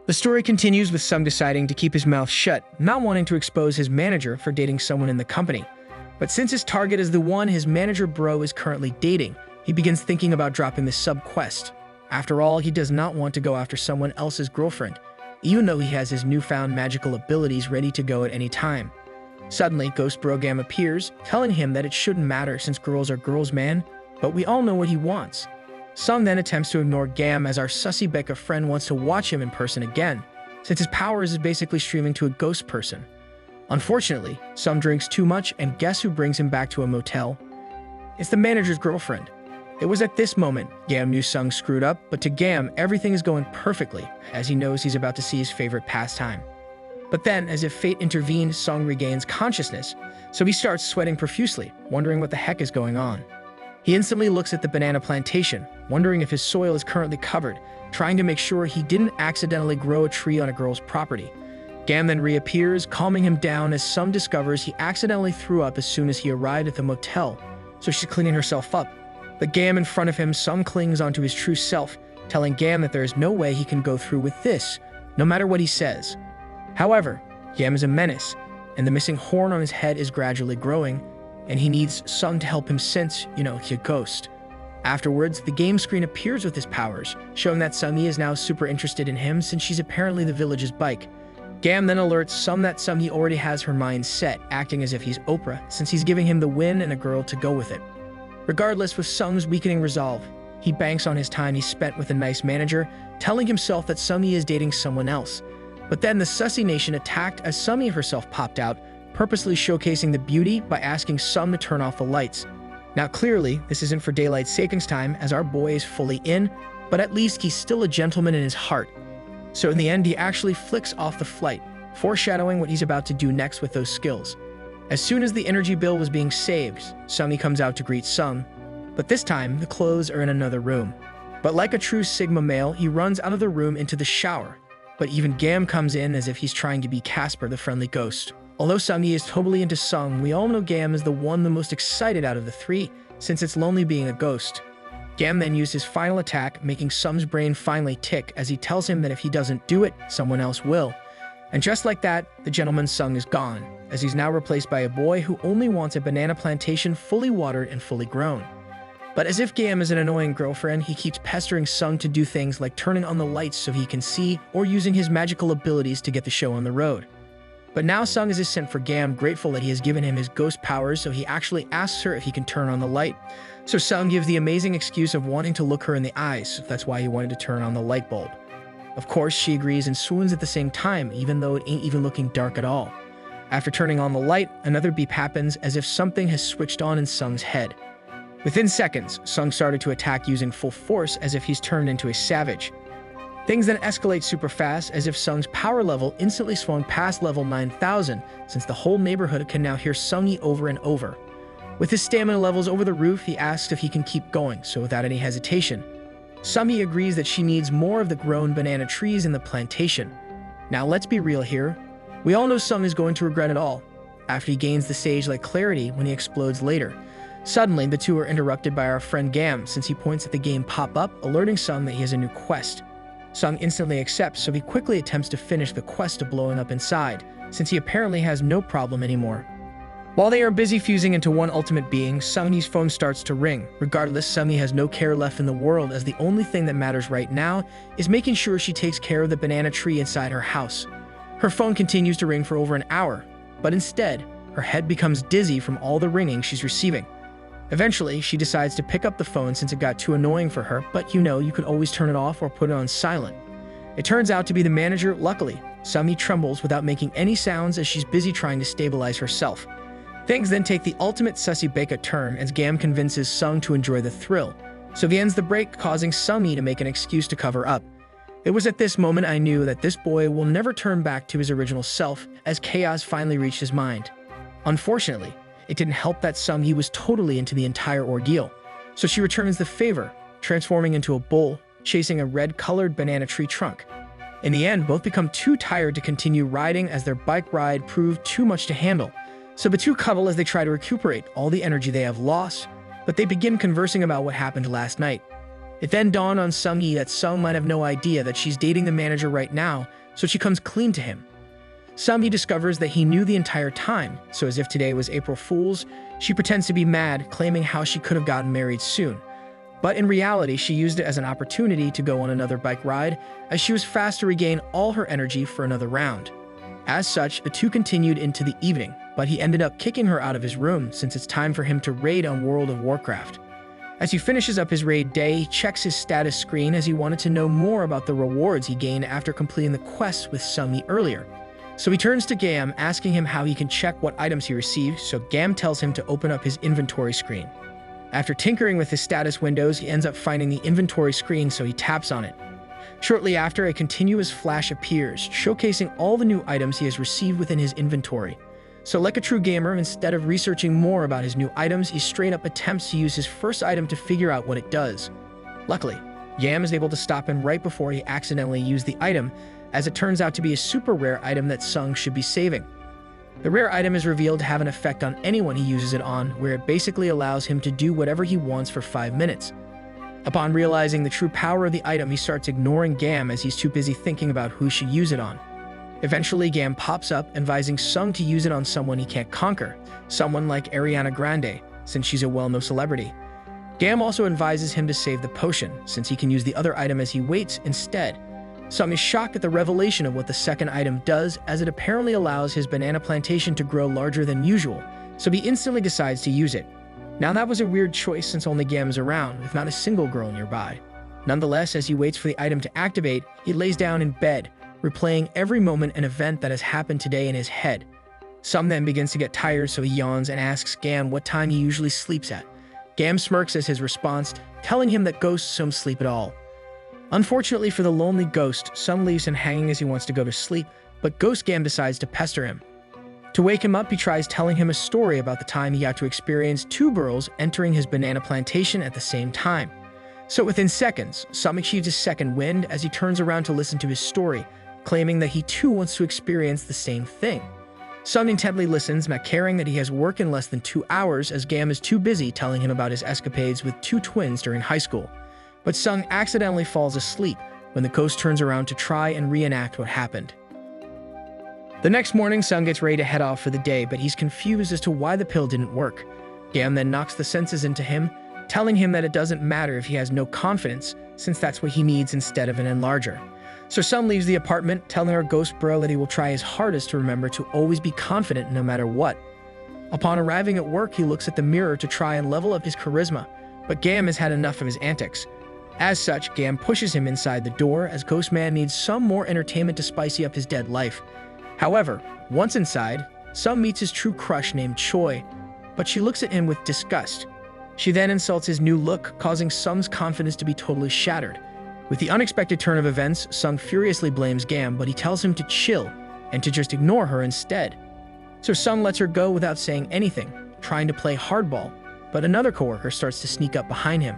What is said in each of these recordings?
The story continues with Sung deciding to keep his mouth shut, not wanting to expose his manager for dating someone in the company. But since his target is the one his manager bro is currently dating, he begins thinking about dropping the sub-quest. After all, he does not want to go after someone else's girlfriend, even though he has his newfound magical abilities ready to go at any time. Suddenly, Ghost Bro Gam appears, telling him that it shouldn't matter since girls are girls, man, but we all know what he wants. Sung then attempts to ignore Gam as our sussy Becca friend wants to watch him in person again, since his powers is basically streaming to a ghost person. Unfortunately, Sung drinks too much, and guess who brings him back to a motel? It's the manager's girlfriend. It was at this moment Gam knew Sung screwed up, but to Gam, everything is going perfectly, as he knows he's about to see his favorite pastime. But then, as if fate intervened, Sung regains consciousness, so he starts sweating profusely, wondering what the heck is going on. He instantly looks at the banana plantation, wondering if his soil is currently covered, trying to make sure he didn't accidentally grow a tree on a girl's property. Gam then reappears, calming him down as Sung discovers he accidentally threw up as soon as he arrived at the motel, so she's cleaning herself up. But Gam in front of him, Sung clings onto his true self, telling Gam that there is no way he can go through with this, no matter what he says. However, Gam is a menace, and the missing horn on his head is gradually growing, and he needs Sung to help him since, he's a ghost. Afterwards, the game screen appears with his powers, showing that Sung is now super interested in him since she's apparently the village's bike. Gam then alerts Sung that Sung already has her mind set, acting as if he's Oprah, since he's giving him the win and a girl to go with it. Regardless, with Sung's weakening resolve, he banks on his time he spent with a nice manager, telling himself that Sung is dating someone else. But then the Sussy Nation attacked as Sung herself popped out, purposely showcasing the beauty by asking Sung to turn off the lights. Now clearly, this isn't for daylight savings time as our boy is fully in, but at least he's still a gentleman in his heart. So in the end, he actually flicks off the flight, foreshadowing what he's about to do next with those skills. As soon as the energy bill was being saved, Sung comes out to greet Sung, but this time the clothes are in another room. But like a true Sigma male, he runs out of the room into the shower. But even Gam comes in as if he's trying to be Casper, the friendly ghost. Although Sung is totally into Sung, we all know Gam is the one the most excited out of the three, since it's lonely being a ghost. Gam then used his final attack, making Sung's brain finally tick as he tells him that if he doesn't do it, someone else will. And just like that, the gentleman Sung is gone, as he's now replaced by a boy who only wants a banana plantation fully watered and fully grown. But as if Gam is an annoying girlfriend, he keeps pestering Sung to do things like turning on the lights so he can see, or using his magical abilities to get the show on the road. But now Sung is sent for Gam, grateful that he has given him his ghost powers, so he actually asks her if he can turn on the light. So Sung gives the amazing excuse of wanting to look her in the eyes, so that's why he wanted to turn on the light bulb. Of course, she agrees and swoons at the same time, even though it ain't even looking dark at all. After turning on the light, another beep happens as if something has switched on in Sung's head. Within seconds, Sung started to attack using full force as if he's turned into a savage. Things then escalate super fast as if Sung's power level instantly swung past level 9,000 since the whole neighborhood can now hear Sung over and over. With his stamina levels over the roof, he asks if he can keep going, so without any hesitation, Sung agrees that she needs more of the grown banana trees in the plantation. Now let's be real here. We all know Sung is going to regret it all, after he gains the sage-like clarity when he explodes later. Suddenly, the two are interrupted by our friend Gam since he points at the game pop-up, alerting Sung that he has a new quest. Sung instantly accepts, so he quickly attempts to finish the quest of blowing up inside, since he apparently has no problem anymore. While they are busy fusing into one ultimate being, Sung's phone starts to ring. Regardless, Sung has no care left in the world as the only thing that matters right now is making sure she takes care of the banana tree inside her house. Her phone continues to ring for over an hour, but instead, her head becomes dizzy from all the ringing she's receiving. Eventually, she decides to pick up the phone since it got too annoying for her, but you could always turn it off or put it on silent. It turns out to be the manager. Luckily, Sung trembles without making any sounds as she's busy trying to stabilize herself. Things then take the ultimate sussy Becca turn as Gam convinces Sung to enjoy the thrill, so he ends the break, causing Sung to make an excuse to cover up. It was at this moment I knew that this boy will never turn back to his original self as chaos finally reached his mind. Unfortunately, it didn't help that Sung was totally into the entire ordeal, so she returns the favor, transforming into a bull, chasing a red-colored banana tree trunk. In the end, both become too tired to continue riding as their bike ride proved too much to handle, so the two cuddle as they try to recuperate all the energy they have lost, but they begin conversing about what happened last night. It then dawned on Sung-yi that Sung might have no idea that she's dating the manager right now, so she comes clean to him. Sung-yi discovers that he knew the entire time, so as if today was April Fool's, she pretends to be mad, claiming how she could have gotten married soon. But in reality, she used it as an opportunity to go on another bike ride, as she was fast to regain all her energy for another round. As such, the two continued into the evening, but he ended up kicking her out of his room since it's time for him to raid on World of Warcraft. As he finishes up his raid day, he checks his status screen as he wanted to know more about the rewards he gained after completing the quest with Sung-yi earlier. So he turns to Gam, asking him how he can check what items he received, so Gam tells him to open up his inventory screen. After tinkering with his status windows, he ends up finding the inventory screen, so he taps on it. Shortly after, a continuous flash appears, showcasing all the new items he has received within his inventory. So like a true gamer, instead of researching more about his new items, he straight up attempts to use his first item to figure out what it does. Luckily, Gam is able to stop him right before he accidentally used the item, as it turns out to be a super rare item that Sung should be saving. The rare item is revealed to have an effect on anyone he uses it on, where it basically allows him to do whatever he wants for 5 minutes. Upon realizing the true power of the item, he starts ignoring Gam as he's too busy thinking about who should use it on. Eventually, Gam pops up, advising Sung to use it on someone he can't conquer, someone like Ariana Grande, since she's a well-known celebrity. Gam also advises him to save the potion, since he can use the other item as he waits instead. Sung is shocked at the revelation of what the second item does, as it apparently allows his banana plantation to grow larger than usual, so he instantly decides to use it. Now that was a weird choice since only Gam is around, with not a single girl nearby. Nonetheless, as he waits for the item to activate, he lays down in bed, replaying every moment and event that has happened today in his head. Sung then begins to get tired, so he yawns and asks Gam what time he usually sleeps at. Gam smirks as his response, telling him that ghosts don't sleep at all. Unfortunately for the lonely ghost, Sung leaves him hanging as he wants to go to sleep, but Ghost Gam decides to pester him. To wake him up, he tries telling him a story about the time he got to experience 2 girls entering his banana plantation at the same time. So within seconds, Sung achieves his second wind as he turns around to listen to his story, claiming that he too wants to experience the same thing. Sung intently listens, not caring that he has work in less than 2 hours, as Gam is too busy telling him about his escapades with 2 twins during high school. But Sung accidentally falls asleep when the ghost turns around to try and reenact what happened. The next morning, Sung gets ready to head off for the day, but he's confused as to why the pill didn't work. Gam then knocks the senses into him, telling him that it doesn't matter if he has no confidence, since that's what he needs instead of an enlarger. So Sung leaves the apartment, telling our ghost bro that he will try his hardest to remember to always be confident no matter what. Upon arriving at work, he looks at the mirror to try and level up his charisma, but Gam has had enough of his antics. As such, Gam pushes him inside the door, as Ghost Man needs some more entertainment to spicy up his dead life. However, once inside, Sung meets his true crush named Choi, but she looks at him with disgust. She then insults his new look, causing Sung's confidence to be totally shattered. With the unexpected turn of events, Sung furiously blames Gam, but he tells him to chill and to just ignore her instead. So Sung lets her go without saying anything, trying to play hardball, but another coworker starts to sneak up behind him.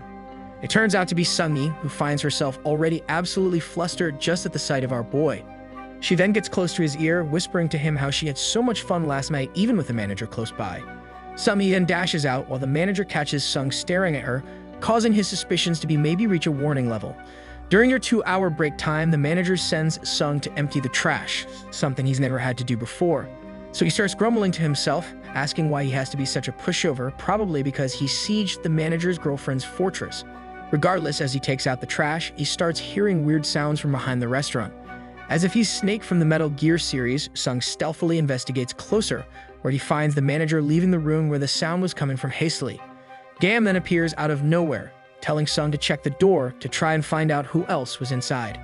It turns out to be Sung-yi, who finds herself already absolutely flustered just at the sight of our boy. She then gets close to his ear, whispering to him how she had so much fun last night even with the manager close by. Sung-yi then dashes out while the manager catches Sung staring at her, causing his suspicions to be maybe reach a warning level. During their 2-hour break time, the manager sends Sung to empty the trash, something he's never had to do before. So he starts grumbling to himself, asking why he has to be such a pushover, probably because he sieged the manager's girlfriend's fortress. Regardless, as he takes out the trash, he starts hearing weird sounds from behind the restaurant. As if he's Snake from the Metal Gear series, Sung stealthily investigates closer, where he finds the manager leaving the room where the sound was coming from hastily. Gam then appears out of nowhere, telling Sung to check the door to try and find out who else was inside.